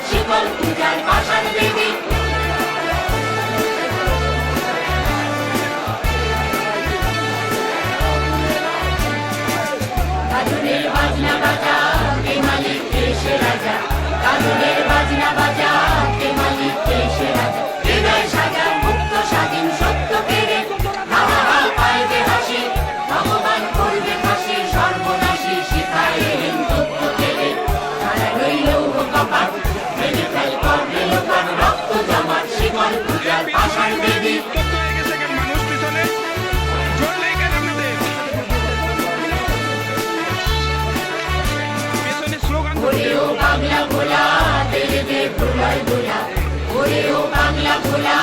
শিকল পূজার পাষাণ দেবী। গাজনের বাজনা বাজা কে মালিক এসে রাজা, গাজনের বাজনা বাজা কে মালিক এসে রাজা। হৃদয় সাজা মুক্ত স্বাধীন সত্য পেরে, হাওয়া পায় যে হাসি, ভগবান করবে ফাঁসি সর্বনাশী শিখায় এলেন তথ্য পেরে। তারা রইল কপাট মেরে ফেল করবে লোকার রক্ত জমাট, শিকল পূজার পাষাণ দেবী। ওরে ও বাংলা ভোলা, তেরে দে ভোলায় ভোলা, ওরে ও বাংলা ভোলা।